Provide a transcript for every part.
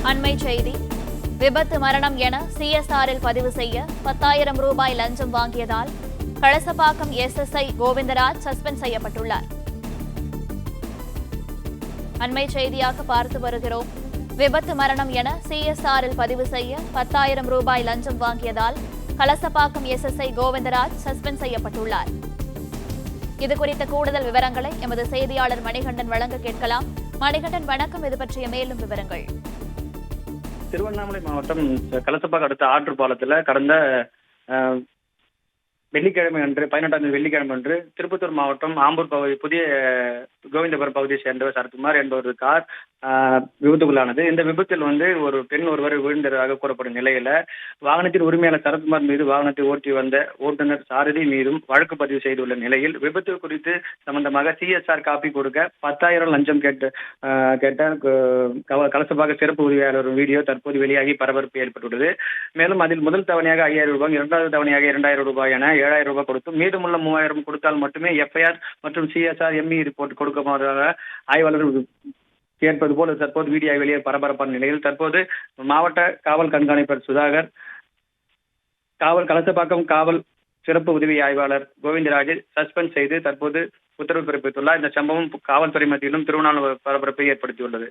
அண்மை செய்தி. விபத்து மரணம் என சிஎஸ்ஆரில் பதிவு செய்ய 10,000 ரூபாய் லஞ்சம் வாங்கியதால் கலசபாக்கம் எஸ்எஸ்ஐ கோவிந்தராஜ் சஸ்பெண்ட் செய்யப்பட்டுள்ளார். அண்மை செய்தியாக பார்த்து வருகிறோம். விபத்து மரணம் என சிஎஸ்ஆரில் பதிவு செய்ய 10,000 ரூபாய் லஞ்சம் வாங்கியதால் கலசபாக்கம் எஸ்எஸ்ஐ கோவிந்தராஜ் சஸ்பெண்ட் செய்யப்பட்டுள்ளார். இதுகுறித்த கூடுதல் விவரங்களை எமது செய்தியாளர் மணிகண்டன் வழங்க கேட்கலாம். மணிகண்டன், வணக்கம். இது பற்றிய மேலும் விவரங்கள். திருவண்ணாமலை மாவட்டம் கலசப்பாக்கம் அடுத்த ஆற்று பாலத்தில் கடந்த வெள்ளிக்கிழமை அன்று 18ஆம் தேதி வெள்ளிக்கிழமை அன்று திருப்பத்தூர் மாவட்டம் ஆம்பூர் பகுதி புதிய கோவிந்தபுரம் பகுதியை சேர்ந்தவர் சரத்குமார் என்பவர் கார் விபத்துக்குள்ளானது. இந்த விபத்தில் ஒரு பெண் ஒருவர் விழுந்ததாக கூறப்படும் நிலையில வாகனத்தின் உரிமையாளர் சரத்குமார் மீது வாகனத்தை ஓட்டி வந்த ஓட்டுநர் சாரதி மீதும் வழக்கு பதிவு செய்துள்ள நிலையில் விபத்து குறித்து சம்பந்தமாக சிஎஸ்ஆர் காப்பி கொடுக்க 10,000 லஞ்சம் கேட்ட கலசபாக்க சிறப்பு உதவியாளர் வீடியோ தற்போது வெளியாகி பரபரப்பு ஏற்பட்டுள்ளது. மேலும் அதில் முதல் தவணையாக 5,000 ரூபாய், இரண்டாவது தவணையாக 2,000 ரூபாய் என 7,000 ரூபாய் கொடுத்தும் மீதமுள்ள 3,000 கொடுத்தால் மட்டுமே எஃப்ஐஆர் மற்றும் சிஎஸ்ஆர் எம்இ ரிப்போர்ட் கொடுக்குமாறு ஆய்வாளர் கேட்பது போல தற்போது வீடியோ வெளியே பரபரப்பான நிலையில் தற்போது மாவட்ட காவல் கண்காணிப்பாளர் சுதாகர், கலசப்பாக்கம் காவல் சிறப்பு உதவி ஆய்வாளர் கோவிந்தராஜை சஸ்பெண்ட் செய்து தற்போது உத்தரவு பிறப்பித்துள்ளார். இந்த சம்பவம் காவல்துறை மத்தியிலும் திருவண்ணாமலை பரபரப்பை ஏற்படுத்தியுள்ளது.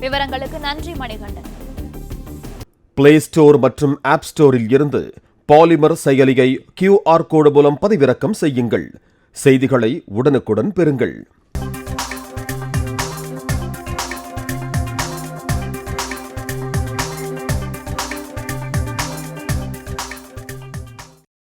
விவரங்களுக்கு நன்றி மணிகண்டன். பிளே ஸ்டோர் மற்றும் ஆப் ஸ்டோரில் இருந்து பாலிமர் செயலியை QR கோடு மூலம் பதிவிறக்கம் செய்யுங்கள். செய்திகளை உடனுக்குடன் பெறுங்கள்.